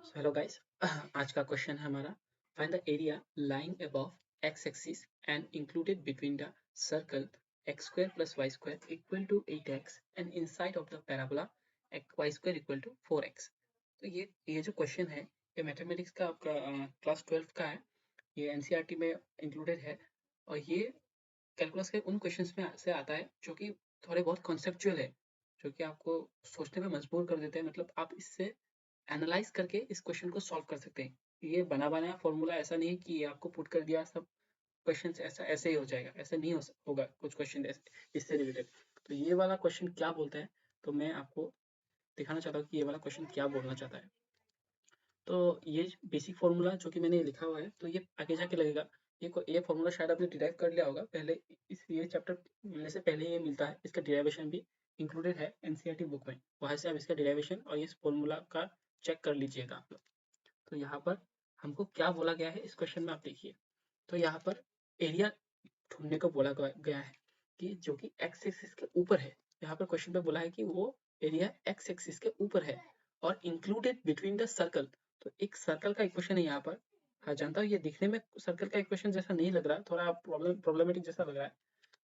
Hello guys आज का question है हमारा find the area lying above x axis and included between the circle x square plus y square equal to 8x and inside of the parabola y square equal to 4x। तो ये जो question है ये mathematics का आपका class 12 का है। ये एनसीईआरटी में इंक्लूडेड है और ये कैलकुलस के उन क्वेश्चंस में से आता है जो कि थोड़े बहुत कॉन्सेप्चुअल है, जो कि आपको सोचने में मजबूर कर देते हैं। मतलब आप इससे एनालाइज करके इस क्वेश्चन को सॉल्व कर सकते हैं। ये बना बनाया फॉर्मूला ऐसा नहीं है कि ये आपको पुट कर दिया सब क्वेश्चन ऐसा ऐसे ही हो जाएगा, ऐसा नहीं होगा। कुछ क्वेश्चन इससे रिलेटेड। तो ये वाला क्वेश्चन क्या बोलता है, तो मैं आपको दिखाना चाहता हूँ कि ये वाला क्वेश्चन क्या बोलना चाहता है। तो ये बेसिक फॉर्मूला जो कि मैंने लिखा हुआ है, तो ये आगे जाके लगेगा। ये फॉर्मूला शायद आपने डिराइव कर लिया होगा पहले। ये चैप्टर मिलने से पहले ये मिलता है। इसका डिराइवेशन भी इंक्लूडेड है एनसीईआरटी बुक में, वहां से आप इसका डिराइवेशन और इस फॉर्मूला का चेक कर लीजिएगा आप लोग। तो यहाँ पर हमको क्या बोला गया है इस क्वेश्चन में, आप देखिए। तो यहाँ पर एरिया ढूंढने को बोला गया है कि जो कि एक्स एक्सिस के ऊपर है। यहाँ पर क्वेश्चन पे बोला है कि वो एरिया एक्स एक्सिस के ऊपर है और इंक्लूडेड बिटवीन द सर्कल। तो एक सर्कल का इक्वेशन है यहाँ पर। हाँ, जानता हूँ ये दिखने में सर्कल का इक्वेशन जैसा नहीं लग रहा, थोड़ा प्रॉब्लमेटिक जैसा लग रहा है।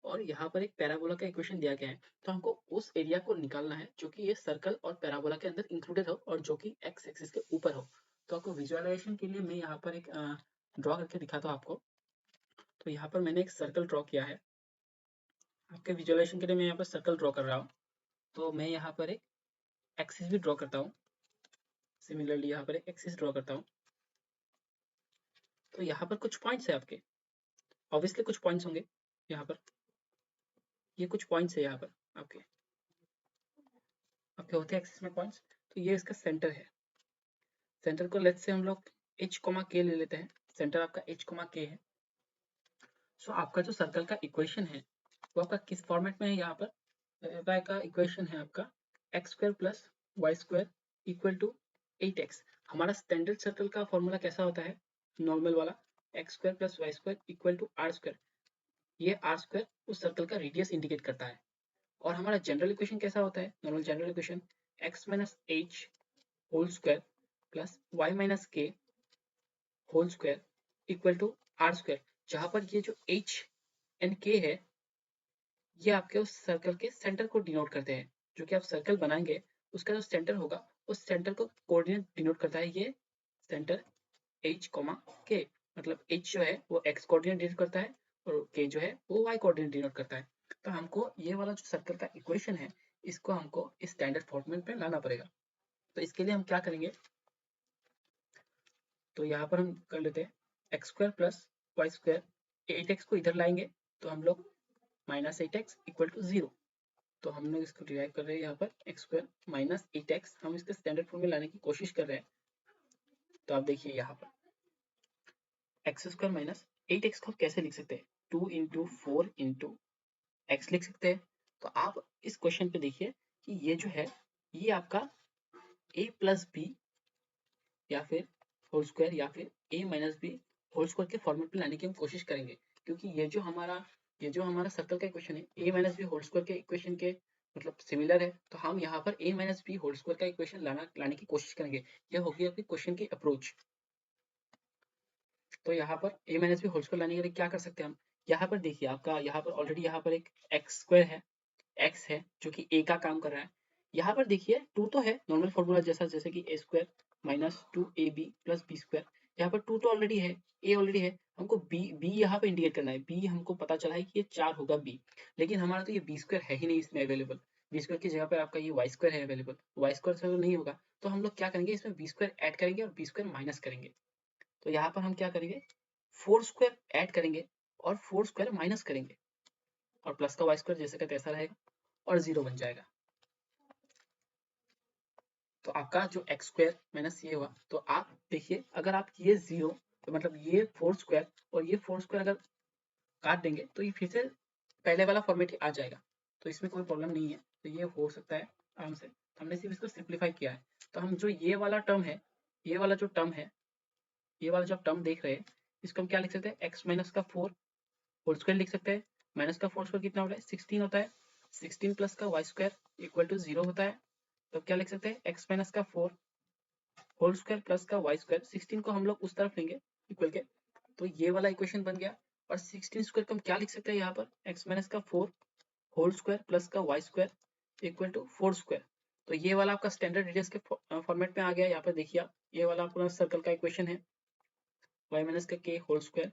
और यहाँ पर एक पैराबोला का इक्वेशन दिया गया है, तो हमको उस एरिया को निकालना है जो कि ये सर्कल और पैराबोला के अंदर इंक्लूडेड हो और जो कि एक्स एक्सिस के ऊपर हो। तो आपको विजुअलाइजेशन के लिए मैं यहाँ पर एक ड्रॉ करके दिखाता हूँ आपको। तो यहाँ पर मैंने एक सर्कल ड्रॉ किया है। आपके विजुअलाइजेशन के लिए मैं यहाँ पर सर्कल ड्रॉ कर रहा हूँ। तो मैं यहाँ पर एक एक्सिस भी ड्रॉ करता हूँ। सिमिलरली यहाँ पर एक एक्सिस ड्रॉ करता हूँ। तो यहाँ पर कुछ पॉइंट्स है आपके, ऑब्वियसली कुछ पॉइंट्स होंगे यहाँ पर। ये कुछ पॉइंट्स है यहाँ पर आपके आपके होते हैं एक्सिस में पॉइंट्स। तो ये इसका सेंटर है। सेंटर को लेट्स से हम लोग h, k ले लेते हैं। सेंटर आपका h, k है। सो आपका जो सर्कल का इक्वेशन है वो आपका किस फॉर्मेट में है यहाँ पर। y का इक्वेशन है आपका x square plus y square equal to 8x। हमारा स्टैंडर्ड सर्कल का फॉर्मूला कैसा होता है, नॉर्मल वाला, x square plus y square equal to r square. ये आर स्क्वायर उस सर्कल का रेडियस इंडिकेट करता है। और हमारा जनरल इक्वेशन कैसा होता है, normal general equation x minus h whole square plus y minus k whole square equal to r square. जहां पर ये जो h एंड k है ये आपके उस सर्कल के सेंटर को डिनोट करते हैं। जो कि आप सर्कल बनाएंगे उसका जो सेंटर होगा उस सेंटर को कोऑर्डिनेट डिनोट करता है ये सेंटर h, k। मतलब h जो है वो x कोऑर्डिनेट डिनोट करता है और k जो है वो y कोऑर्डिनेट डिनोट करता है। तो हमको ये वाला जो सर्कल का इक्वेशन है इसको हमको इस स्टैंडर्ड फॉर्मेट में लाना पड़ेगा। तो इसके लिए हम क्या करेंगे, तो यहाँ पर हम कर लेते हैं x square plus y square. 8x को इधर लाएंगे तो हम लोग माइनस 8x इक्वल टू 0। तो हम लोग इसको डिराइव कर रहे हैं यहाँ पर एक्स स्क्वायर माइनस 8x, हम इसके स्टैंडर्ड फॉर्म में लाने की कोशिश कर रहे हैं। तो आप देखिए यहाँ पर एक्स स्क्वायर माइनस 8x को कैसे लिख सकते हैं, 2 इंटू 4 इंटू एक्स लिख सकते हैं। तो आप इस क्वेश्चन पे देखिए कि ये जो है ये आपका a प्लस बी या फिर होल स्क्वायर या फिर a minus b whole square के फॉर्मेट में लाने की हम कोशिश करेंगे। क्योंकि ये जो हमारा सर्कल का इक्वेशन है a minus b whole square के इक्वेशन के मतलब सिमिलर है। तो हम यहाँ पर a minus b whole square का इक्वेशन लाने की कोशिश करेंगे। यह होगी आपकी क्वेश्चन की अप्रोच। तो यहाँ पर a minus b whole square लाने के लिए क्या कर सकते हैं हम, यहाँ पर देखिए आपका यहाँ पर ऑलरेडी यहाँ पर एक एक्स स्क्वायर है, x है जो कि a का काम कर रहा है। यहाँ पर देखिए 2 तो है नॉर्मल फॉर्मूला जैसा, जैसे कि a square minus 2ab plus b square. यहाँ पर 2 तो ऑलरेडी है, a ऑलरेडी है। हमको b यहाँ पे इंडिकेट करना है। b हमको पता चला है कि ये 4 होगा b, लेकिन हमारा तो ये b स्क्वायर है ही नहीं इसमें अवेलेबल। b स्क्वायर की जगह पर आपका ये y स्क्वायर है अवेलेबल, y स्क्वायर से तो नहीं होगा। तो हम लोग क्या करेंगे, इसमें b स्क्वायर ऐड करेंगे और b स्क्वायर माइनस करेंगे। तो यहाँ पर हम क्या करेंगे, 4 स्क्वायर ऐड करेंगे और 4 स्क्वायर माइनस करेंगे और प्लस का y स्क्वायर जैसे का तैसा रहेगा और 0 बन जाएगा। तो आपका जो एक्स स्क्वायर माइनस ये हुआ। तो आप देखिए अगर आप ये 0, तो मतलब ये 4 स्क्वायर और ये 4 स्क्वायर अगर काट देंगे तो ये फिर से पहले वाला फॉर्मेट ही आ जाएगा। तो इसमें कोई प्रॉब्लम नहीं है, तो ये हो सकता है आराम से। तो हमने सिर्फ इसको सिंप्लीफाई किया है। तो हम जो ये वाला टर्म है, ये वाला जो टर्म है, ये वाला जो आप टर्म देख रहे हैं, इसको हम क्या लिख सकते हैं, एक्स माइनस का 4 होल स्क्वायर लिख सकते हैं। माइनस का 4 स्क्वायर कितना होता है, 16 होता है। 16 प्लस का वाई स्क्वायर इक्वल टू 0 होता है। तो क्या लिख सकते हैं, एक्स माइनस का 4 होल स्क्वायर प्लस का वाई स्क्वायर, 16 को हम लोग उस तरफ लेंगे इक्वल के, तो ये वाला इक्वेशन बन गया। और 16 स्क्वायर को हम क्या लिख सकते हैं यहाँ पर, एक्स माइनस का 4 होल स्क्वायर प्लस का y square equal to 4 square. तो ये वाला आपका स्टैंडर्ड रेडियस के फॉर्मेट में आ गया। यहाँ पर देखिए आप, ये वाला पूरा सर्कल का इक्वेशन है, वाई माइनस का k whole square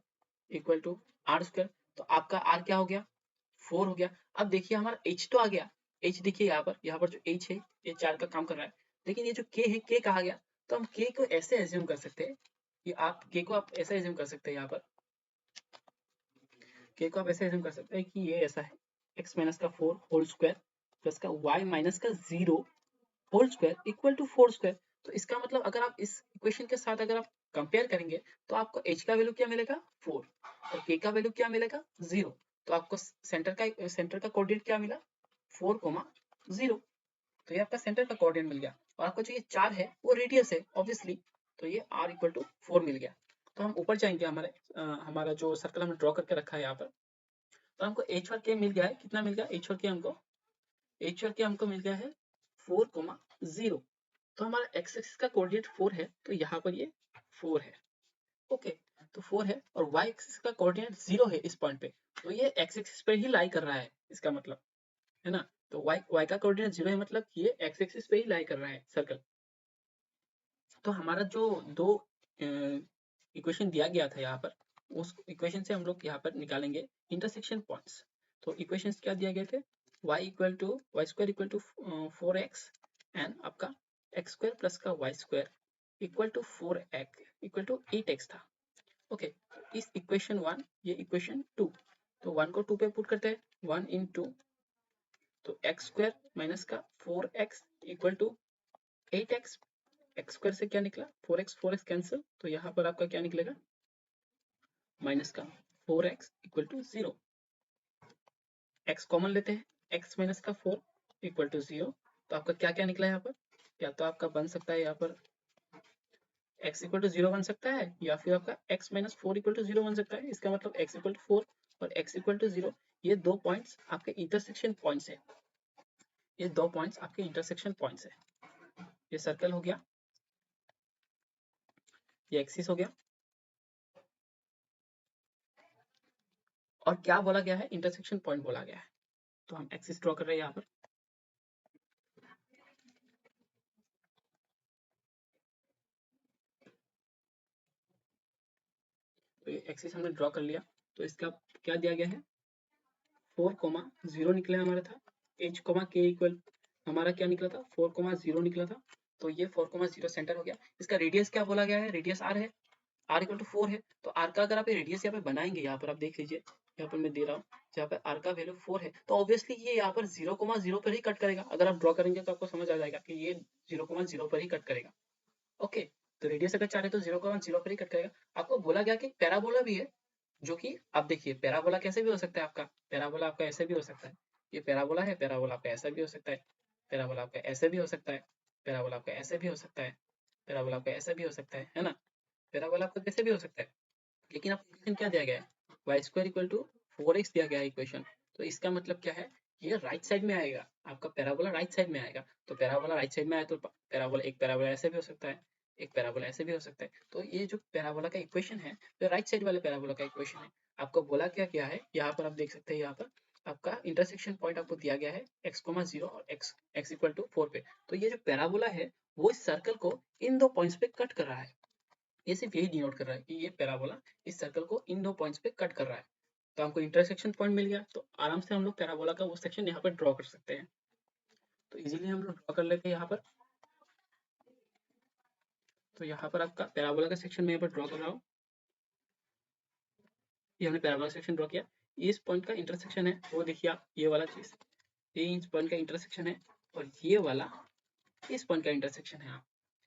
equal to r square. तो आपका आर क्या हो गया, 4 हो गया। अब देखिए हमारा h तो आ गया, h देखिए यहाँ पर जो h है ये 4 का काम कर रहा है, लेकिन ये जो k है k कहा गया। तो हम k को ऐसे एज्यूम कर सकते हैं, कि आप k को आप ऐसा एज्यूम कर सकते हैं, यहाँ पर k को आप ऐसे एज्यूम कर सकते हैं कि ये ऐसा है, x माइनस का 4 होल स्क्वायर प्लस का y माइनस का 0 whole square equal to 4 square. तो इसका मतलब अगर आप इस इक्वेशन के साथ अगर आप कंपेयर करेंगे तो आपको h का वैल्यू क्या मिलेगा 4 और k का वैल्यू क्या मिलेगा 0। तो आपको सेंटर का कोऑर्डिनेट क्या मिला 4,0। तो ये आपका सेंटर का कोऑर्डिनेट मिल गया। और आपका जो ये 4 है वो रेडियस है ऑब्वियसली, तो ये r इक्वल टू 4 मिल गया। तो हम ऊपर जाएंगे, हमारा जो सर्कल हमने ड्रॉ करके रखा है यहाँ पर, तो हमको h और k मिल गया है। कितना मिल गया h और k हमको मिल गया है 4,0। तो हमारा x एक्सिस का कोऑर्डिनेट 4 है, तो यहाँ पर ये 4 है। ओके, तो 4 है और y एक्सिस का कोऑर्डिनेट 0 है इस पॉइंट पे, तो ये x एक्सिस पे ही लाई कर रहा है इसका मतलब, है ना। तो y का कोऑर्डिनेट 0 है, मतलब ये x एक्सिस पे ही लाई कर रहा है सर्कल। तो हमारा जो दो इक्वेशन दिया गया था यहाँ पर, उस इक्वेशन से हम लोग यहाँ पर निकालेंगे इंटरसेक्शन पॉइंट्स। तो इक्वेशंस क्या दिए गए थे, y square equal to 4x and आपका x स्क्वायर प्लस का y square equal to 4x equal to 8x था। ओके, इस इक्वेशन 1 ये इक्वेशन 2, तो 1 को 2 पे पुट करते हैं, 1 इन 2, तो x स्क्वायर माइनस का 4x equal to 8x। x square से क्या निकला 4x कैंसिल, तो यहाँ पर आपका क्या निकलेगा माइनस का 4x equal to 0। x common लेते हैं, x माइनस का 4 इक्वल टू 0। तो आपका क्या क्या निकला यहाँ पर, या तो आपका बन सकता है यहाँ पर x इक्वल टू 0 बन सकता है, या फिर आपका x माइनस 4 इक्वल टू 0 बन सकता है। इसका मतलब x इक्वल टू 4 और x इक्वल टू 0, ये दो पॉइंट्स आपके इंटरसेक्शन पॉइंट्स है। ये दो पॉइंट्स आपके इंटरसेक्शन पॉइंट्स है। ये सर्कल हो गया, ये एक्सिस हो गया, और क्या बोला गया है इंटरसेक्शन पॉइंट बोला गया है। तो हम एक्सिस ड्रॉ कर रहे हैं यहाँ पर, तो ये एक्सिस हमने ड्रॉ कर लिया। तो इसका क्या दिया गया है 4,0 निकला हमारा था, h, k इक्वल हमारा क्या निकला था 4,0 निकला था। तो ये 4,0 सेंटर हो गया। इसका रेडियस क्या बोला गया है, रेडियस r है, r इक्वल टू 4 है। तो r का अगर आप रेडियस यहाँ पे बनाएंगे, यहाँ पर आप देख लीजिए, यहाँ पर मैं दे रहा हूँ, जहाँ पर r का वैल्यू 4 है, तो ऑब्वियसली ये यहाँ पर 0,0 पर ही कट करेगा। अगर आप ड्रॉ करेंगे तो आपको समझ आ जाएगा कि ये 0,0 पर ही कट करेगा। ओके, तो रेडियस अगर चाहे तो 0,0 पर ही कट करेगा। आपको बोला गया कि पैराबोला भी है, जो कि आप देखिए पैराबोला कैसे भी हो सकता है, आपका पैराबोला आपका ऐसे भी हो सकता है, ये पैराबोला है, पैराबोला आपका ऐसा भी हो सकता है, पैराबोला आपका ऐसे भी हो सकता है, पैराबोला आपका ऐसे भी हो सकता है, पैराबोला आपका ऐसे भी हो सकता है ना। पैराबोला आपका कैसे भी हो सकता है, लेकिन आप इक्वेशन क्या दिया गया है Y square equal to 4x दिया गया है इक्वेशन। तो इसका मतलब क्या है, ये राइट साइड में आएगा, आपका पैराबोला राइट साइड में आएगा। तो पैराबोला राइट साइड में आए तो पैराबोला ऐसे भी हो सकता है, एक पैराबोला ऐसे भी हो सकता है। तो ये जो पैराबोला का इक्वेशन है, तो राइट साइड वाले पैराबोला का इक्वेशन है। आपको बोला क्या गया है, यहाँ पर आप देख सकते हैं, यहाँ पर आपका इंटरसेक्शन पॉइंट आपको दिया गया है x,0 और x इक्वल टू 4 पे। तो ये जो पैराबोला है वो इस सर्कल को इन दो पॉइंट्स पे कट कर रहा है। ये सिर्फ यही डिनोट कर रहा है कि ये पैराबोला इस सर्कल को इन दो पॉइंट्स पे कट कर रहा है। तो हमको इंटरसेक्शन पॉइंट मिल गया, तो आराम से हम लोग पैराबोला का वो सेक्शन यहाँ पर ड्रॉ कर सकते हैं। तो इजीली हम लोग ड्रॉ कर लेते हैं यहाँ पर। तो यहाँ पर आपका पैराबोला का सेक्शन मैं यहाँ पर ड्रॉ कर रहा हूँ। ये हमने पैराबोला सेक्शन ड्रॉ किया, इस पॉइंट का इंटरसेक्शन है वो देखिए आप, ये वाला चीज, ये इस पॉइंट का इंटरसेक्शन है, और ये वाला इस पॉइंट का इंटरसेक्शन है।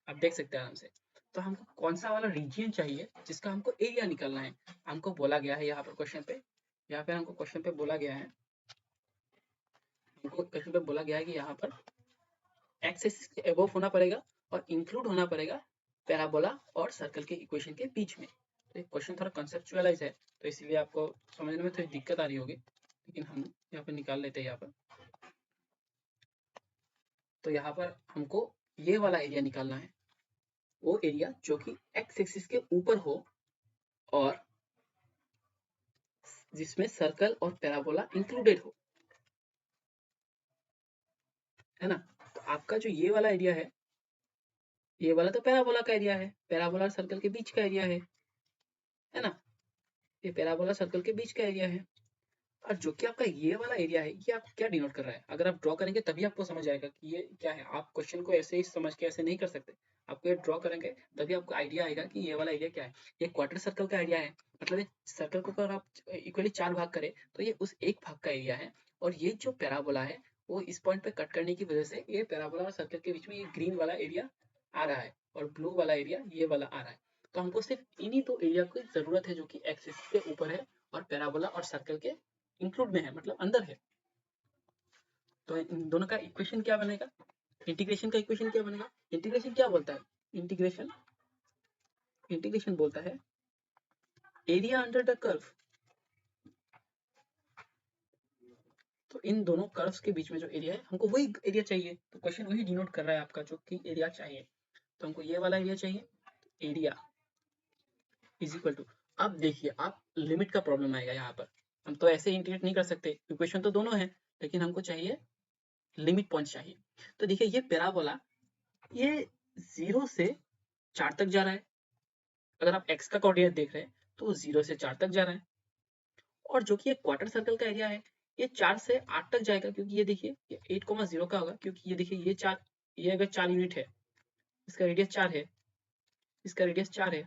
आप देख सकते हैं आराम से। तो हमको कौन सा वाला रीजियन चाहिए जिसका हमको एरिया निकालना है, हमको बोला गया है यहाँ पर क्वेश्चन पे, यहाँ पे हमको क्वेश्चन पे बोला गया है, हमको क्वेश्चन पे बोला गया है कि यहाँ पर एक्स एक्सिस के अबव होना पड़ेगा और इंक्लूड होना पड़ेगा पैराबोला और सर्कल के इक्वेशन के बीच में। तो ये क्वेश्चन थोड़ा कंसेप्चुअलाइज है, तो इसलिए आपको समझने में थोड़ी दिक्कत आ रही होगी, लेकिन हम यहाँ पर निकाल लेते हैं यहाँ पर। तो यहाँ पर हमको ये वाला एरिया निकालना है, वो एरिया जो कि एक्स एक्सिस के ऊपर हो और जिसमें सर्कल और पैराबोला इंक्लूडेड हो, है ना। तो आपका जो ये वाला एरिया है, ये वाला तो पैराबोला का एरिया है, पैराबोला और सर्कल के बीच का एरिया है ना। ये पैराबोला सर्कल के बीच का एरिया है। और जो कि आपका ये वाला एरिया है, ये आप क्या डिनोट कर रहा है, अगर आप ड्रॉ करेंगे तभी आपको समझ आएगा कि ये क्या है। आप क्वेश्चन को ऐसे ही समझ के ऐसे नहीं कर सकते, आपको ये ड्रॉ करेंगे तभी आपको आइडिया आएगा कि ये वाला एरिया क्या है। ये क्वार्टर सर्कल का एरिया है, मतलब ये सर्कल को अगर आप इक्वली 4 भाग करें तो ये उस एक भाग का एरिया है। और ये जो पैराबोला है वो इस पॉइंट पे कट करने की वजह से ये पैराबोला और सर्कल के बीच में ये ग्रीन वाला एरिया आ रहा है और ब्लू वाला एरिया ये वाला आ रहा है। तो हमको सिर्फ इन्हीं दो एरिया की जरूरत है जो कि एक्सिस के ऊपर है और पैराबोला और सर्कल के इंक्लूड में है, मतलब अंदर है। तो इन दोनों का इक्वेशन क्या बनेगा, इंटीग्रेशन का इक्वेशन क्या बनेगा। इंटीग्रेशन क्या बोलता है, इंटीग्रेशन इंटीग्रेशन बोलता है एरिया अंडर द कर्व। तो इन दोनों कर्व्स के बीच में जो एरिया है हमको वही एरिया चाहिए, तो क्वेश्चन वही डिनोट कर रहा है आपका जो कि एरिया चाहिए। तो हमको ये वाला एरिया चाहिए, एरिया इज इक्वल टू। अब देखिए आप लिमिट का प्रॉब्लम आएगा यहाँ पर, हम तो ऐसे इंटीग्रेट नहीं कर सकते, इक्वेशन तो दोनों है लेकिन हमको चाहिए लिमिट पॉइंट चाहिए। तो देखिए ये पैराबोला ये 0 से 4 तक जा रहा है, अगर आप x का कोऑर्डिनेट देख रहे हैं तो वो 0 से 4 तक जा रहा है। और जो कि ये क्वार्टर सर्कल का एरिया है ये 4 से 8 तक जाएगा, क्योंकि ये देखिए ये 8,0 का होगा, क्योंकि ये देखिए ये 4, ये अगर 4 यूनिट है, इसका रेडियस 4 है, इसका रेडियस 4 है,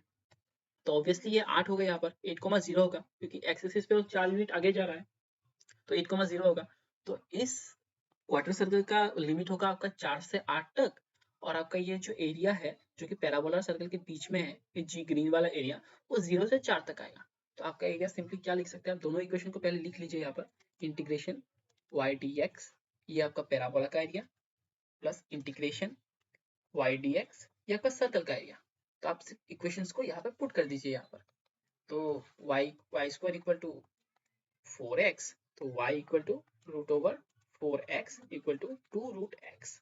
तो ऑब्वियसली ये 8 होगा यहाँ पर, 8,0 होगा क्योंकि एक्स एक्सिस पे वो 4 यूनिट आगे जा रहा है, तो 8,0 होगा। तो इस क्वार्टर सर्कल का लिमिट होगा आपका 4 से 8 तक। और आपका ये जो एरिया है जो कि पैराबोला सर्कल के बीच में है, ये जी ग्रीन वाला एरिया, वो 0 से 4 तक आएगा। तो आपका एरिया सिंपली क्या लिख सकते हैं, आप दोनों इक्वेशन को पहले लिख लीजिए यहाँ पर, इंटीग्रेशन y dx, ये आपका पैराबोला का area, plus integration y dx, ये आपका सर्कल का एरिया। तो आप इक्वेशंस को यहाँ पर पुट कर दीजिए यहाँ पर। तो y square equal to 4x, तो y equal to root over 4x equal to 2 root x।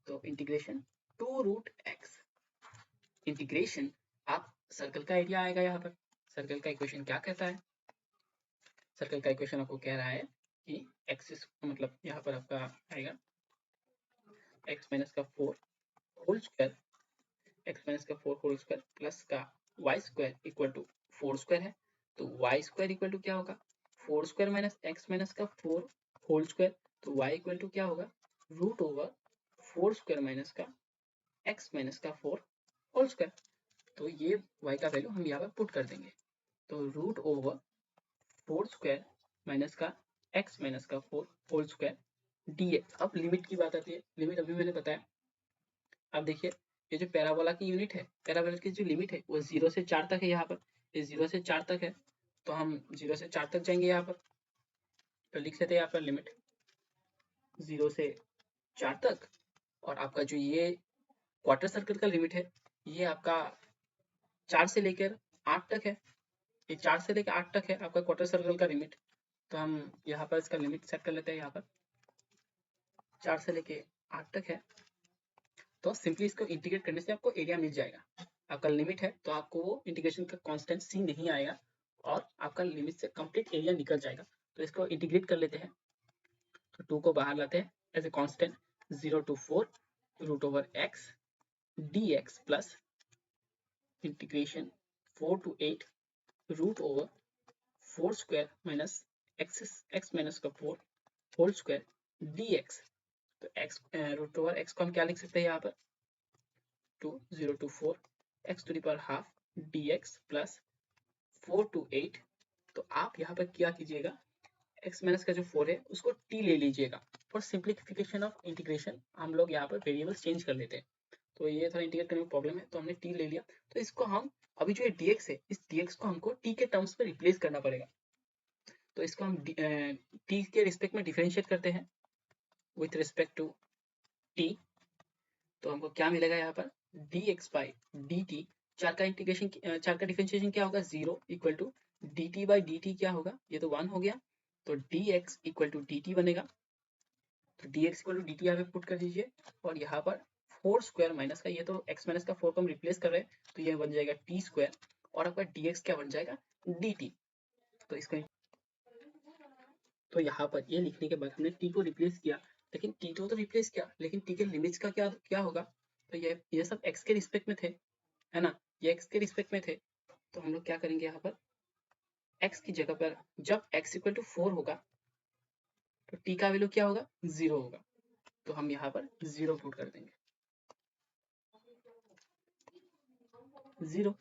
तो इंटीग्रेशन 2 रूट x, इंटीग्रेशन आप सर्कल का एरिया आएगा यहाँ पर। सर्कल का इक्वेशन क्या कहता है, सर्कल का इक्वेशन आपको कह रहा है कि एक्सिस मतलब यहाँ पर आपका आएगा x माइनस का 4 होल स्क्वायर, x माइनस का 4 होल स्क्वायर प्लस का y square equal to 4 square है। तो y स्क्वायर इक्वल टू क्या होगा, 4 स्क्वायर माइनस x माइनस का 4 होल स्क्वायर, तो y इक्वल टू क्या होगा, रूट ओवर 4 स्क्वायर माइनस का x माइनस का 4 होल स्क्वायर। तो ये y का वैल्यू हम यहाँ पर पुट कर देंगे, तो रूट ओवर 4 स्क्वायर माइनस का x माइनस का 4 होल स्क्वायर dx। अब लिमिट की बात आती है, लिमिट अभी मैंने बताया। अब देखिए ये जो पैराबोला की यूनिट है, पैराबोला की जो लिमिट है वो 0 से 4 तक है यहाँ पर, ये 0 से 4 तक है, तो हम 0 से 4 तक जाएंगे यहाँ पर। तो लिख लेते हैं यहाँ पर लिमिट 0 से 4 तक। और आपका जो ये क्वार्टर सर्कल का लिमिट है ये आपका 4 से लेकर 8 तक है, ये 4 से लेकर 8 तक है आपका क्वार्टर सर्कल का लिमिट। तो हम यहाँ पर इसका लिमिट सेट कर लेते हैं, यहाँ पर 4 से लेके 8 तक है। तो सिंपली इसको इंटीग्रेट करने से आपको एरिया मिल जाएगा। आपका लिमिट है तो आपको वो इंटीग्रेशन का कांस्टेंट सी नहीं आएगा और आपका लिमिट से कंप्लीट एरिया निकल जाएगा। तो इसको इंटीग्रेट कर लेते हैं, तो 2 को बाहर लाते हैं as a constant, 0 to 4 root over x dx plus integration 4 to 8 root over 4 square minus x minus का 4 होल स्क्वायर dx। तो x रूट ओवर x को हम क्या लिख सकते हैं यहाँ पर, 0 to 4 x to the power half dx plus 4 to 8। तो आप यहाँ पर क्या कीजिएगा, x माइनस का जो 4 है उसको t ले लीजिएगा। फॉर सिंप्लीफिकेशन ऑफ इंटीग्रेशन हम लोग यहाँ पर वेरिएबल्स चेंज कर लेते हैं, तो ये थोड़ा इंटीग्रेट करने में प्रॉब्लम है तो हमने t ले लिया। तो इसको हम अभी जो ये dx है, इस dx को हमको t के टर्म्स में रिप्लेस करना पड़ेगा। तो इसको हम t के रिस्पेक्ट में डिफरेंशिएट करते हैं विथ रिस्पेक्ट टू t। तो हमको क्या मिलेगा यहाँ पर, dx बाई dt, 4 का इंटीग्रेशन 4 का डिफरेंशिएशन क्या होगा, 0 equal to dt by dt क्या होगा, ये तो 1 हो गया, तो dx इक्वल टू dt बनेगा। तो dx इक्वल टू dt यहाँ पे पुट कर दीजिए और यहाँ पर 4 स्क्वायर माइनस का, ये तो x माइनस का 4 को हम रिप्लेस कर रहे हैं, तो ये बन जाएगा t स्क्वायर, और आपका dx क्या बन जाएगा, dt। तो इसका तो यहाँ पर ये लिखने के बाद हमने t को रिप्लेस किया, लेकिन t तो रिप्लेस किया, लेकिन t के लिमिट्स का क्या क्या होगा, तो ये सब x के रिस्पेक्ट में थे, है ना, ये x के रिस्पेक्ट में थे, तो हम लोग क्या करेंगे यहाँ पर x की जगह पर जब x इक्वल टू 4 होगा तो t का वैल्यू क्या होगा, 0 होगा, तो हम यहाँ पर 0 पुट कर देंगे, 0।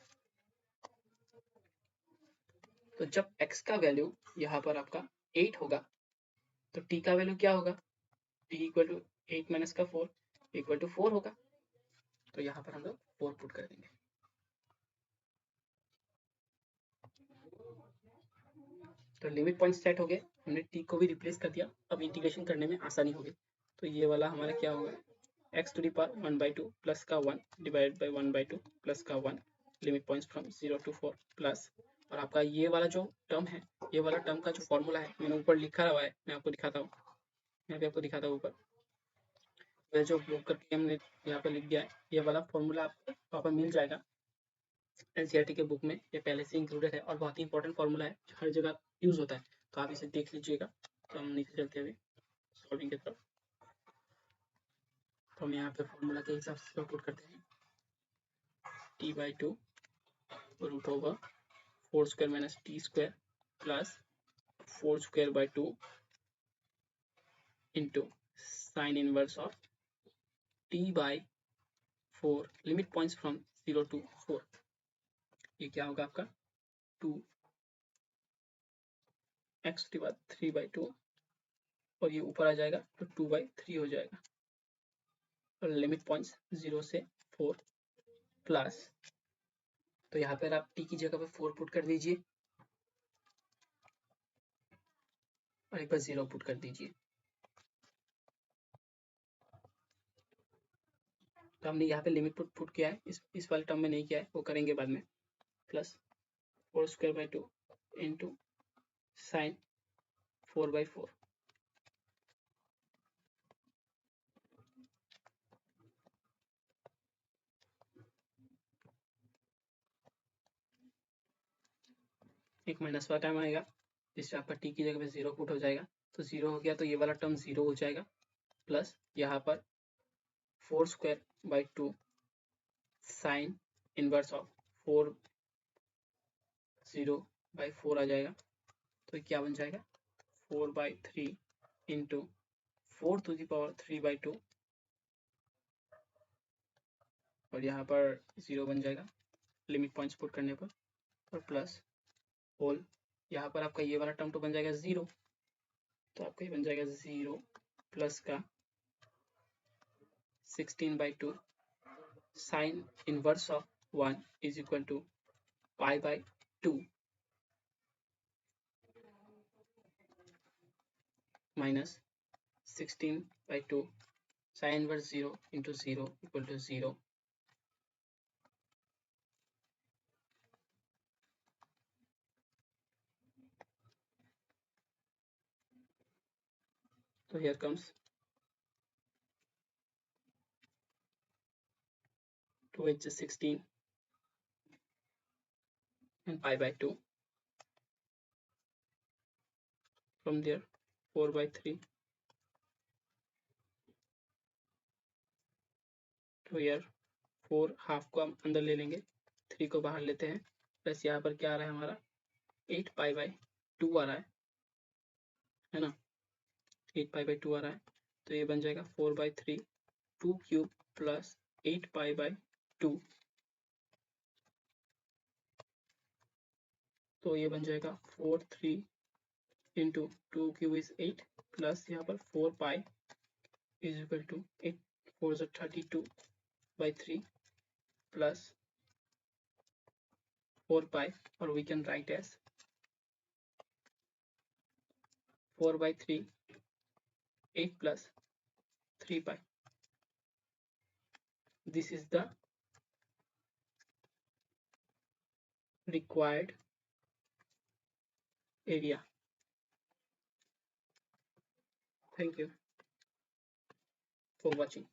तो जब x का वैल्यू यहाँ पर आपका 8 होगा तो t का वैल्यू क्या होगा, t इक्वल टू 8 माइनस का 4 इक्वल टू 4 होगा, तो यहाँ पर हम लोग 4 पुट कर देंगे। तो लिमिट पॉइंट सेट हो गए, हमने t को भी रिप्लेस कर दिया, अब इंटीग्रेशन करने में आसानी होगी। तो ये वाला हमारा क्या होगा, x to the power 1/2 plus का 1 डिवाइड बाई 1/2 प्लस का 1, limit points from 0 to 4 plus, और आपका ये वाला जो टर्म है, ये वाला टर्म का जो फॉर्मूला है मैंने ऊपर लिखा हुआ है, मैं आपको दिखाता हूँ, यहाँ पे आपको दिखाता हूँ ऊपर, ये जो बुक करके हमने यहाँ पे लिख दिया है, ये वाला फॉर्मूला आपको वहाँ पर मिल जाएगा एनसीईआरटी के बुक में, ये पहले से इंक्लूडेड है और बहुत ही इंपॉर्टेंट फॉर्मूला है, हर जगह यूज होता है, तो आप इसे देख लीजिएगा। तो हम नीचे चलते हुए सॉल्विंग की तरफ, तो हम यहाँ पे फॉर्मूला के हिसाब से पुट करते हैं, t/2 root over 4 square minus t square plus 4 square by 2 into sine inverse of t by 4, limit points from 0 to 4, ये क्या होगा आपका 2x के बाद 3/2, और ये ऊपर आ जाएगा तो 2/3 हो जाएगा, और लिमिट पॉइंट्स 0 से 4 प्लस, तो यहाँ पर आप t की जगह पे 4 पुट कर दीजिए और एक बार 0 पुट कर दीजिए, तो हमने यहाँ पे लिमिट पुट किया है, इस वाले टर्म में नहीं किया है, वो करेंगे बाद में, plus 4 square by 2 into sign 4/4, एक माइनस वाला टाइम आएगा जिससे आपका t की जगह पे 0 पुट हो जाएगा, तो 0 हो गया तो ये वाला टर्म 0 हो जाएगा, प्लस यहाँ पर 4 square by 2 sign inverse of 4 0/4 आ जाएगा, तो क्या बन जाएगा 4/3 इंटू 4 टू दी पावर 3/2, और यहाँ पर 0 बन जाएगा लिमिट पॉइंट्स पुट करने पर, और प्लस होल, यहाँ पर आपका ये वाला टर्म तो बन जाएगा 0, तो आपका ये बन जाएगा 0 प्लस का 16/2 sine inverse of 1 is equal to π/2 minus 16/2 sine inverse 0 into 0 equal to 0। So here comes 2h is 16 and π/2, from there 4/3, तो यार 4 हाफ को हम अंदर ले लेंगे, 3 को बाहर लेते हैं, प्लस यहाँ पर क्या आ रहा है हमारा 8π/2 आ रहा है ना, 8π/2 आ रहा है, तो ये बन जाएगा 4/3 2 क्यूब प्लस 8π/2, तो ये बन जाएगा 4/3 इंटू 2 क्यूब इज 8 प्लस यहाँ पर 4π is equal to 8 4 is 32/3 plus 4π, और we can write as 4/3 8 plus 3π. This is the required area. Thank you for watching.